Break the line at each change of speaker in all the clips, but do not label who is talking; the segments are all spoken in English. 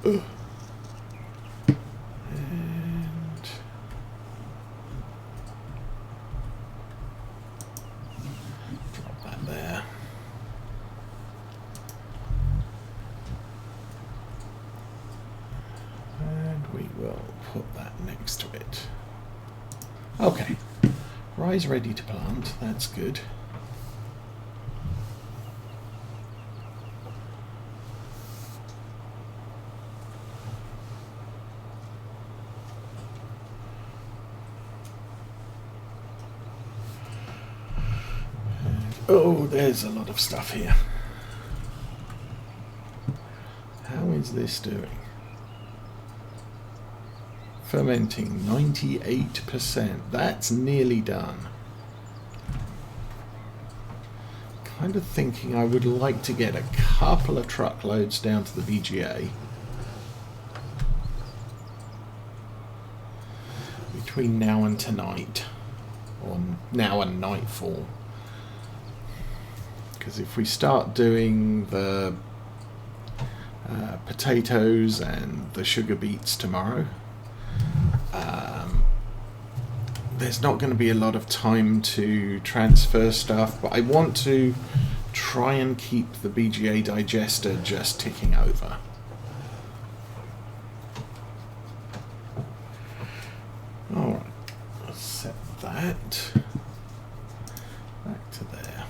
And drop that there. And we will put that next to it. Okay, rye's ready to plant, that's good. Oh, there's a lot of stuff here. How is this doing? Fermenting 98%. That's nearly done. Kind of thinking I would like to get a couple of truckloads down to the BGA between now and tonight, or now and nightfall. Because if we start doing the potatoes and the sugar beets tomorrow, there's not going to be a lot of time to transfer stuff, but I want to try and keep the BGA digester just ticking over. Alright, let's set that back to there.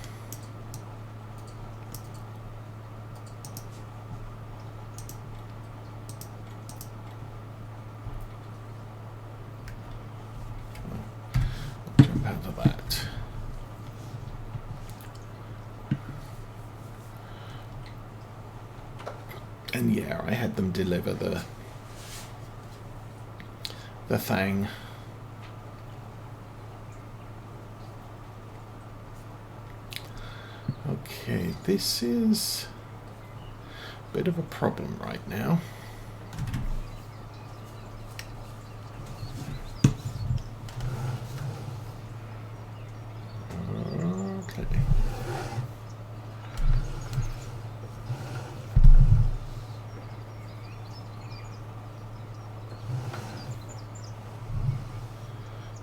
Jump out of that. And yeah, I had them deliver the thing. Okay, this is a bit of a problem right now. Okay.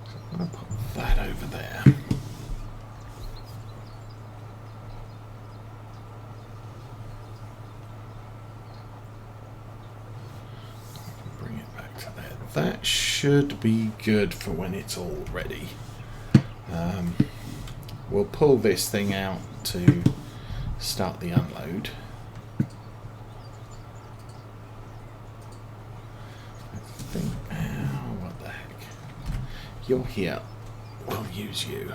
So I'm going to put that over there. Bring it back to there. That should be good for when it's all ready. We'll pull this thing out to start the unload. I think, what the heck? You're here. We'll use you.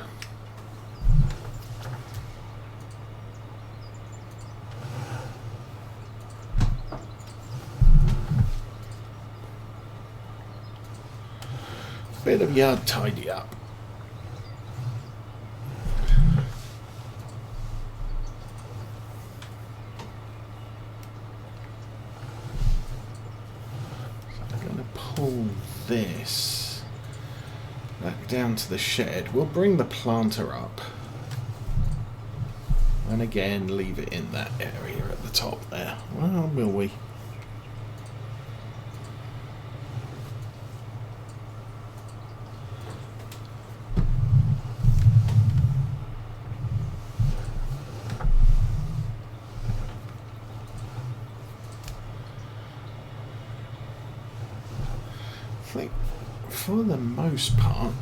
Bit of yard tidy up. Pull this back down to the shed. We'll bring the planter up and again leave it in that area at the top there. Well, will we? I think for the most part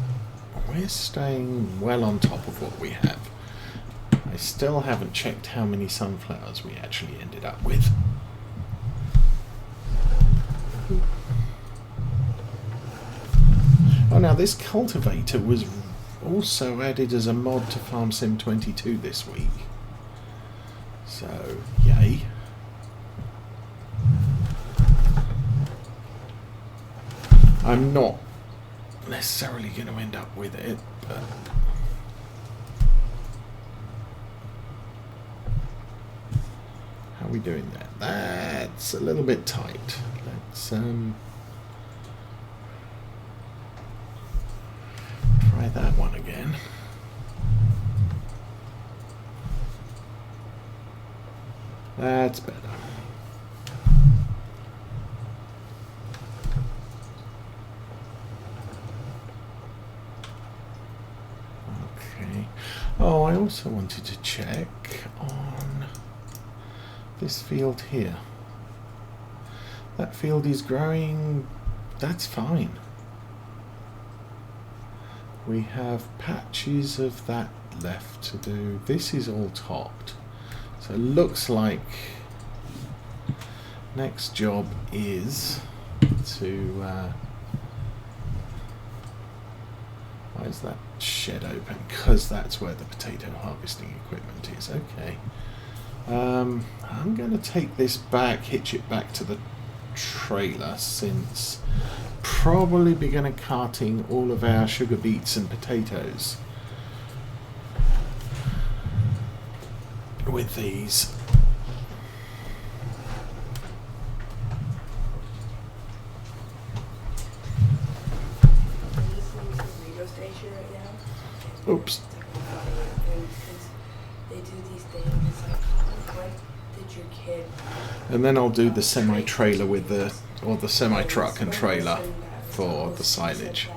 we're staying well on top of what we have. I still haven't checked how many sunflowers we actually ended up with. Oh, now this cultivator was also added as a mod to Farm Sim 22 this week, so yay. I'm not necessarily going to end up with it, but how are we doing that? That's a little bit tight. Let's try that one again. That's better. Oh, I also wanted to check on this field here. That field is growing, that's fine. We have patches of that left to do. This is all topped. So it looks like next job is to why is that shed open? Because that's where the potato harvesting equipment is. Okay. I'm going to take this back, hitch it back to the trailer, since probably be going to carting all of our sugar beets and potatoes with these. Oops.
They do these things. It's like, when did your kid?
And then I'll do the semi-trailer with the, or the semi-truck and trailer for the silage.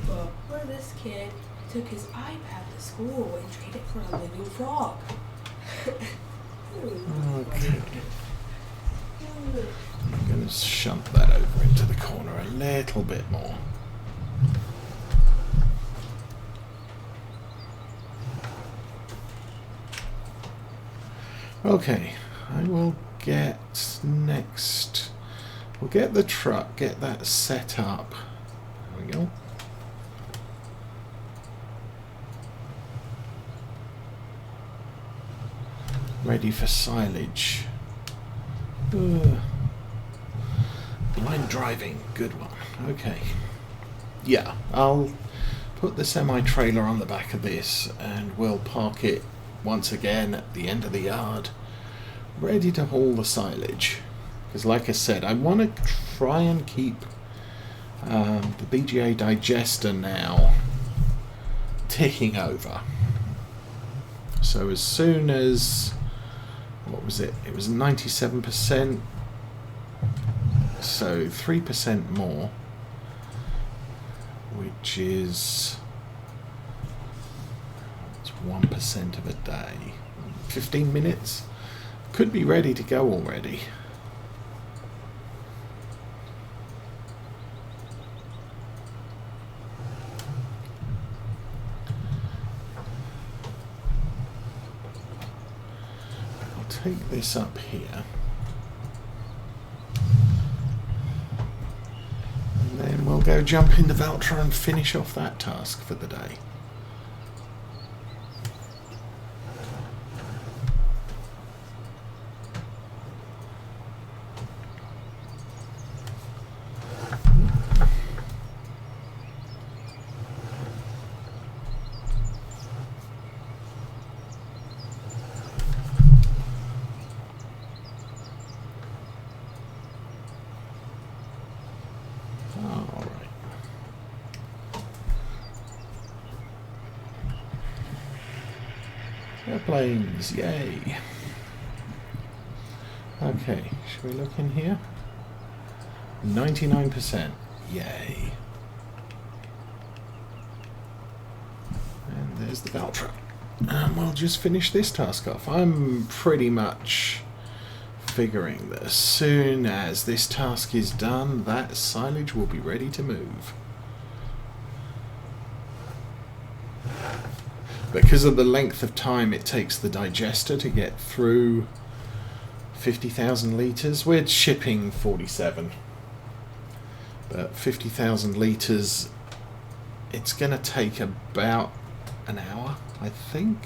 Well, where this kid took his iPad to school and traded it for a living frog.
Okay. I'm going to shunt that over into the corner a little bit more. Okay, I will get next. We'll get the truck, get that set up. There we go. Ready for silage. Blind driving, good one. Okay. Yeah, I'll put the semi-trailer on the back of this and we'll park it once again at the end of the yard, ready to haul the silage. Because like I said, I want to try and keep the BGA digester now ticking over. So as soon as, what was it? It was 97%, so 3% more, which is 1% of a day. 15 minutes. Could be ready to go already. I'll take this up here. And then we'll go jump into Valtra and finish off that task for the day. Airplanes, yay. Okay, should we look in here? 99%, yay. And there's the Valtra. And we'll just finish this task off. I'm pretty much figuring that as soon as this task is done, that silage will be ready to move. Because of the length of time it takes the digester to get through 50,000 litres, we're shipping 47. But 50,000 litres, it's going to take about an hour, I think.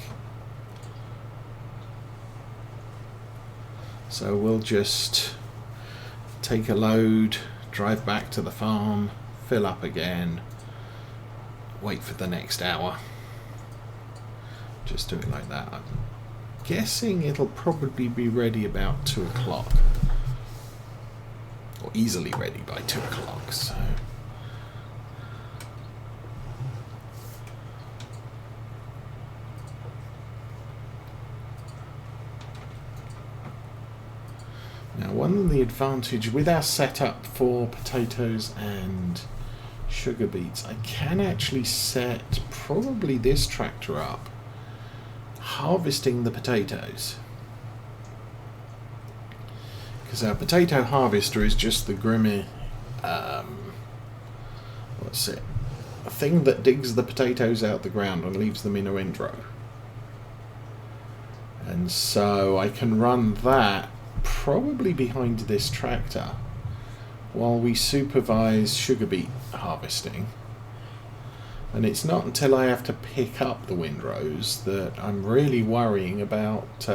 So we'll just take a load, drive back to the farm, fill up again, wait for the next hour. Just do it like that. I'm guessing it'll probably be ready about 2 o'clock. Or easily ready by 2 o'clock, so. Now, one of the advantage with our setup for potatoes and sugar beets. I can actually set probably this tractor up harvesting the potatoes, because our potato harvester is just the grimy what's it, a thing that digs the potatoes out the ground and leaves them in a windrow. And so I can run that probably behind this tractor while we supervise sugar beet harvesting. And it's not until I have to pick up the windrows that I'm really worrying about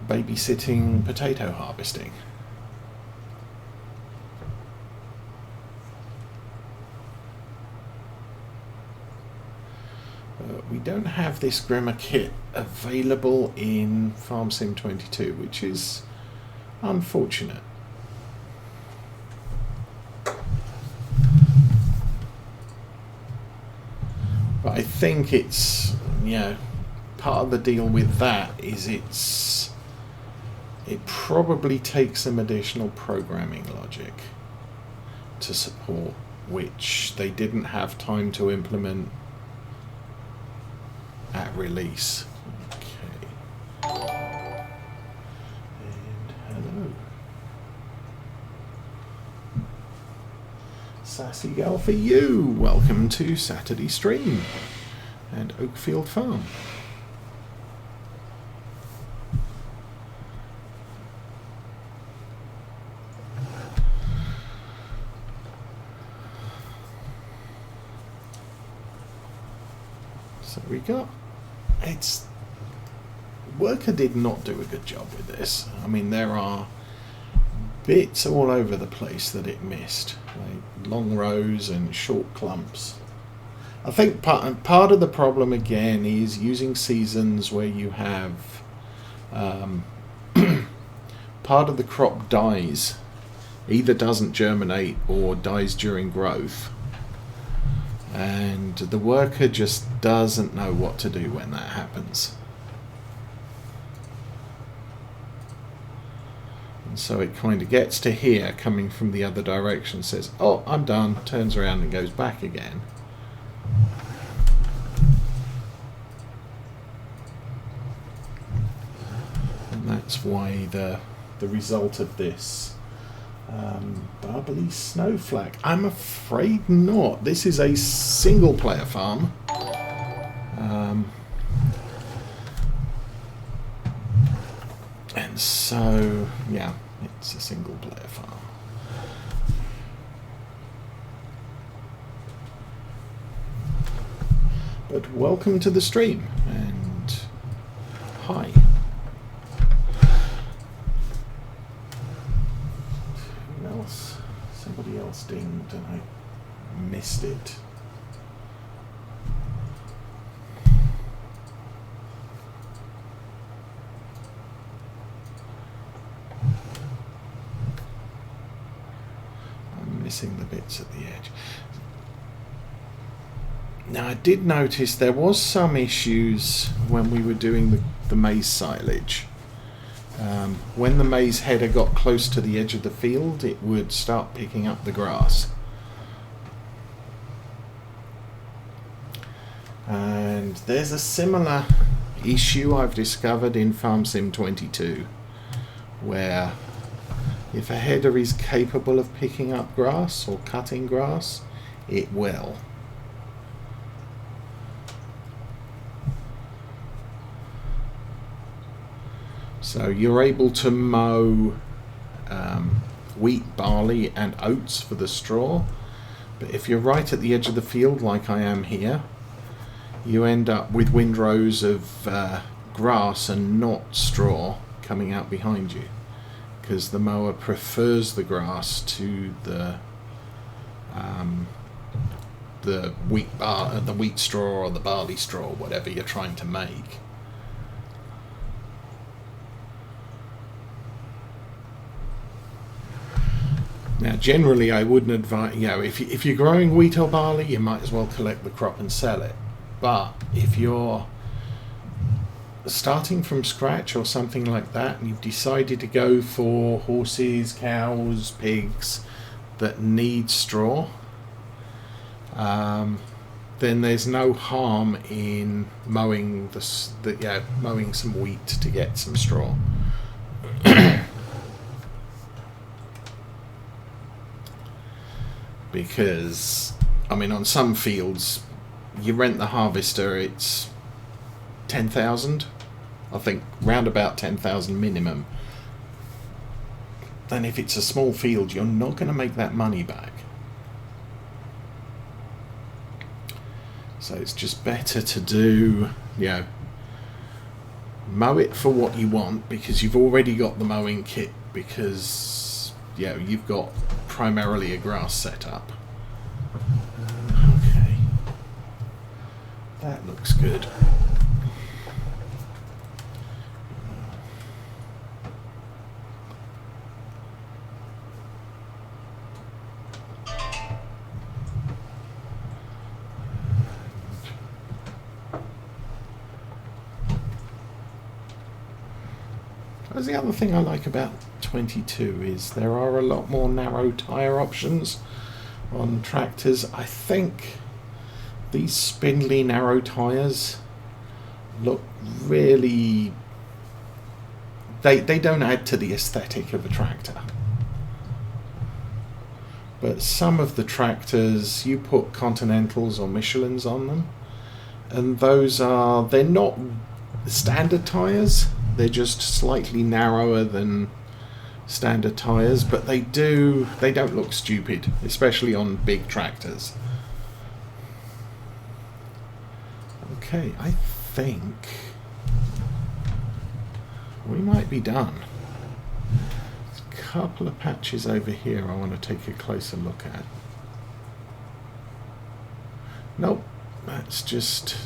babysitting potato harvesting. We don't have this Grimmer kit available in Farm Sim 22, which is unfortunate. But I think it's, part of the deal with that is it probably takes some additional programming logic to support, which they didn't have time to implement at release. Okay. And hello. Sassy girl for you. Welcome to Saturday Stream and Oakfield Farm. So we got, worker did not do a good job with this. I mean, there are bits all over the place that it missed, like long rows and short clumps. I think part of the problem again is using seasons where you have part of the crop dies, either doesn't germinate or dies during growth, and the worker just doesn't know what to do when that happens. And so it kind of gets to here, coming from the other direction, says, oh, I'm done, turns around and goes back again. And that's why the result of this Barbary snowflake. I'm afraid not. This is a single player farm. And so, yeah, it's a single player farm. But welcome to the stream, and hi. Who else? Somebody else dinged and I missed it. I'm missing the bits at the edge. Now, I did notice there was some issues when we were doing the maize silage. When the maize header got close to the edge of the field, it would start picking up the grass. And there's a similar issue I've discovered in Farm Sim 22, where if a header is capable of picking up grass or cutting grass, it will. So you're able to mow wheat, barley and oats for the straw, but if you're right at the edge of the field like I am here, you end up with windrows of grass and not straw coming out behind you, because the mower prefers the grass to the wheat straw or the barley straw, whatever you're trying to make. Now, generally, I wouldn't advise, if you're growing wheat or barley, you might as well collect the crop and sell it. But if you're starting from scratch or something like that, and you've decided to go for horses, cows, pigs that need straw, then there's no harm in mowing mowing some wheat to get some straw. Because, I mean, on some fields, you rent the harvester, it's 10,000. I think round about 10,000 minimum. Then if it's a small field, you're not going to make that money back. So it's just better to do, mow it for what you want, because you've already got the mowing kit, because, you've got primarily a grass setup. Okay. That looks good. The other thing I like about 22 is there are a lot more narrow tyre options on tractors. I think these spindly narrow tyres look really... They don't add to the aesthetic of a tractor. But some of the tractors, you put Continentals or Michelins on them, and they're not standard tyres. They're just slightly narrower than standard tyres, but they don't look stupid, especially on big tractors. Okay, I think we might be done. There's a couple of patches over here I want to take a closer look at. Nope, that's just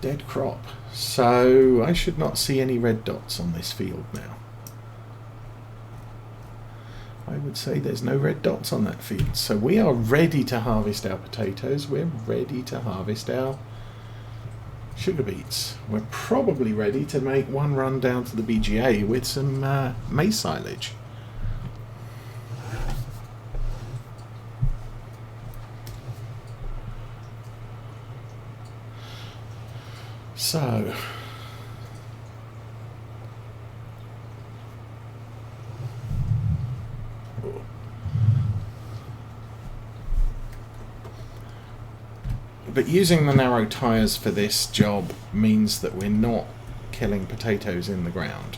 dead crop. So I should not see any red dots on this field now. I would say there's no red dots on that field. So we are ready to harvest our potatoes. We're ready to harvest our sugar beets. We're probably ready to make one run down to the BGA with some maize silage. So, but using the narrow tyres for this job means that we're not killing potatoes in the ground,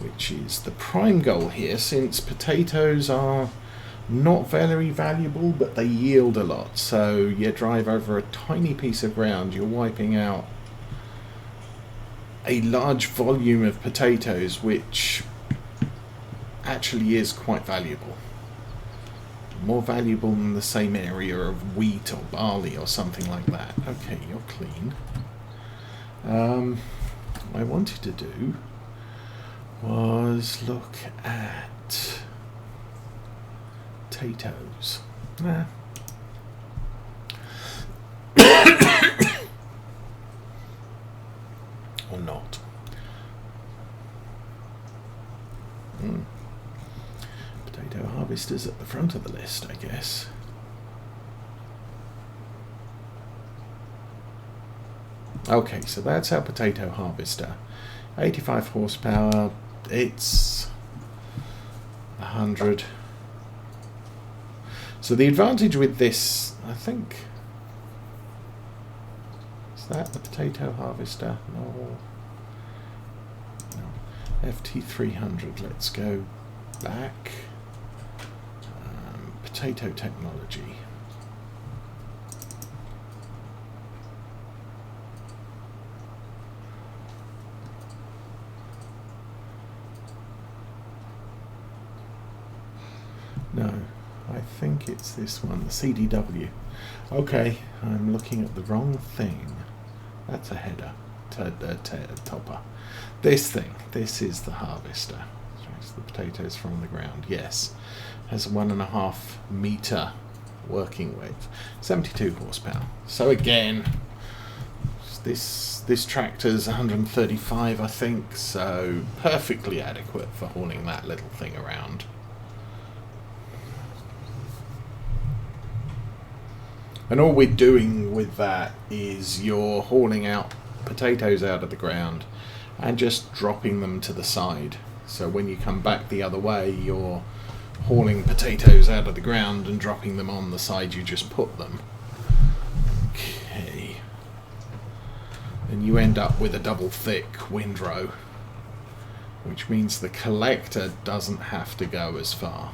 which is the prime goal here, since potatoes are not very valuable, but they yield a lot. So you drive over a tiny piece of ground, you're wiping out a large volume of potatoes, which actually is quite valuable. More valuable than the same area of wheat or barley or something like that. Okay, you're clean. What I wanted to do was look at potatoes. Nah. Or not. Potato harvesters at the front of the list, I guess. Okay, so that's our potato harvester. 85 horsepower. It's 100. So the advantage with this, I think... Is that the potato harvester? No. FT300. Let's go back. Potato technology. No, I think it's this one, the CDW. Okay, I'm looking at the wrong thing. That's a header, topper. This thing, this is the harvester. Extracts the potatoes from the ground. Yes, has a 1.5 meter working width, 72 horsepower. So again, this tractor's 135, I think, so perfectly adequate for hauling that little thing around. And all we're doing with that is you're hauling out potatoes out of the ground and just dropping them to the side. So when you come back the other way, you're hauling potatoes out of the ground and dropping them on the side you just put them. Okay. And you end up with a double thick windrow, which means the collector doesn't have to go as far.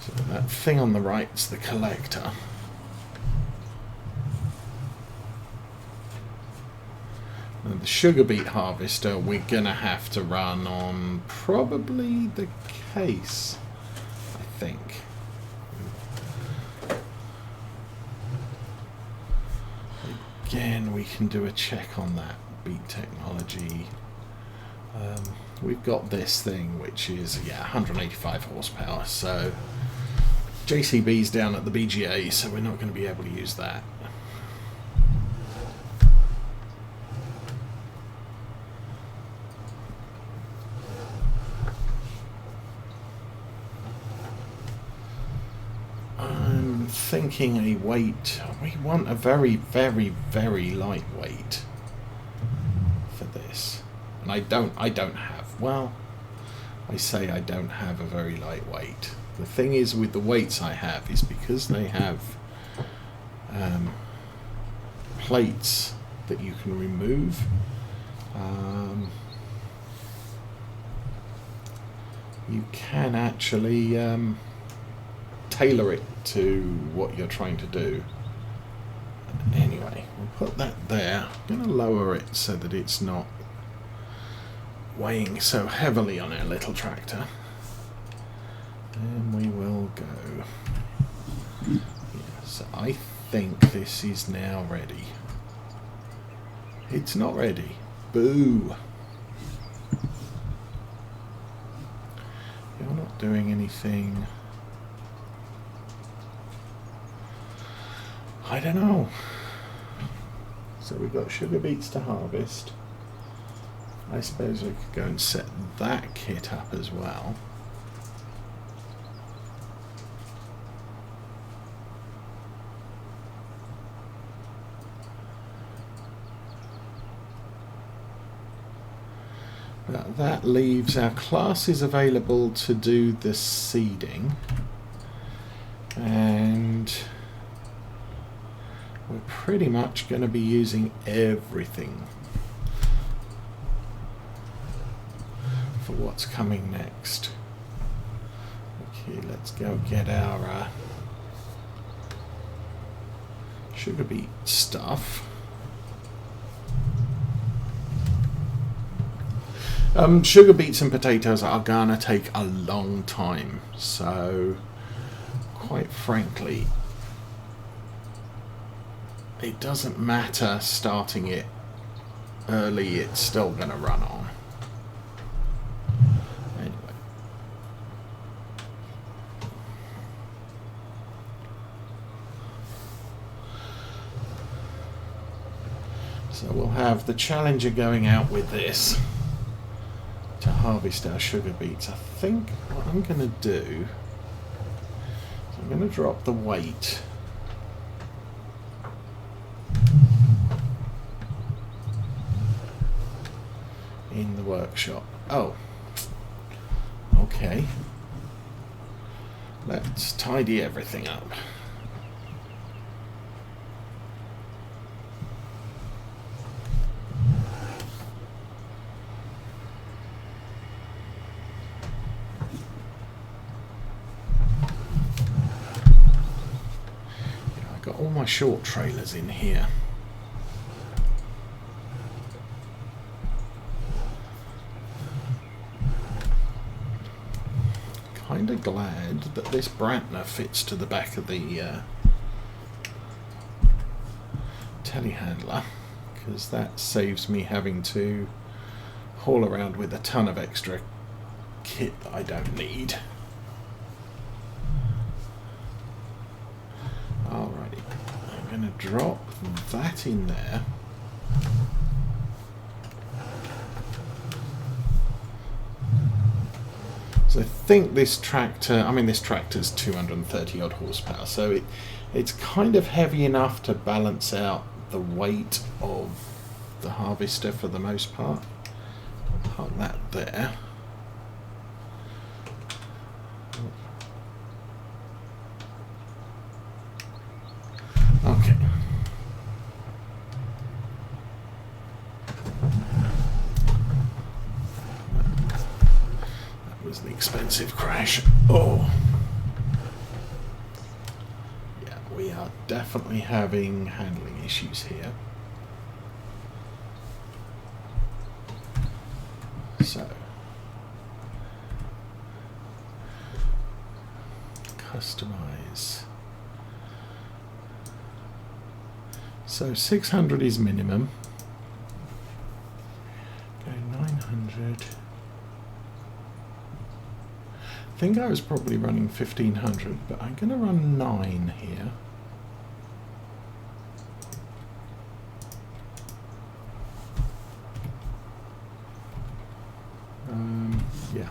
So that thing on the right's the collector. And the sugar beet harvester we're gonna have to run on probably the case, I think. Again, we can do a check on that beet technology. We've got this thing which is 185 horsepower, so JCB's down at the BGA, so we're not going to be able to use that. Thinking a weight, we want a very, very, very lightweight for this, and I don't have, well, I say I don't have a very lightweight. The thing is with the weights I have is because they have plates that you can remove, you can actually tailor it to what you're trying to do. Anyway, we'll put that there. I'm going to lower it so that it's not weighing so heavily on our little tractor. And we will go. Yeah, so I think this is now ready. It's not ready. Boo! You're not doing anything. I don't know. So we've got sugar beets to harvest. I suppose we could go and set that kit up as well. But that leaves our classes available to do the seeding. And we're pretty much going to be using everything for what's coming next. Okay, let's go get our sugar beet stuff. Sugar beets and potatoes are going to take a long time, so quite frankly, it doesn't matter starting it early, it's still going to run on. Anyway. So we'll have the Challenger going out with this to harvest our sugar beets. I think what I'm going to do is I'm going to drop the weight in the workshop. Oh, okay. Let's tidy everything up. I got all my short trailers in here. Kind of glad that this Brantner fits to the back of the telehandler, because that saves me having to haul around with a ton of extra kit that I don't need. Alrighty, I'm going to drop that in there. So I think this tractor's 230 odd horsepower, so it's kind of heavy enough to balance out the weight of the harvester for the most part. I'll park that there. Okay. That was the expensive crash. Oh. Yeah, we are definitely having handling issues here. So, customize. So 600 is minimum. Go 900. I think I was probably running 1500, but I'm going to run 9 here. Yeah.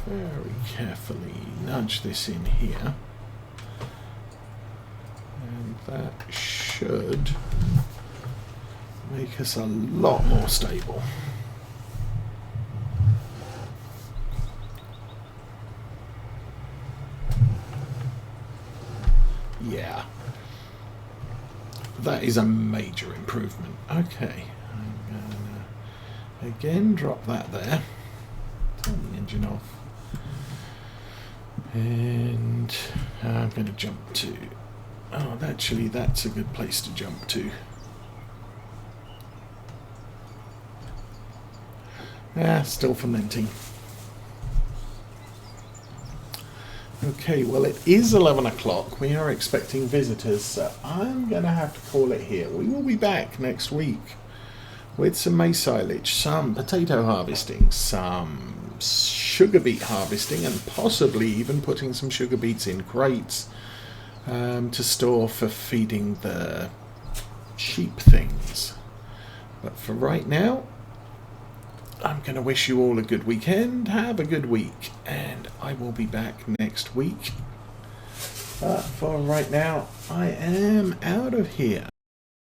Very carefully nudge this in here. And that should make us a lot more stable. Yeah, that is a major improvement. Okay, I'm gonna again drop that there, turn the engine off, and I'm going to jump to, oh, actually that's a good place to jump to. Still fermenting. Okay, well it is 11 o'clock. We are expecting visitors, so I'm going to have to call it here. We will be back next week with some maize silage, some potato harvesting, some sugar beet harvesting, and possibly even putting some sugar beets in crates to store for feeding the sheep things. But for right now, I'm going to wish you all a good weekend, have a good week, and I will be back next week. But for right now, I am out of here.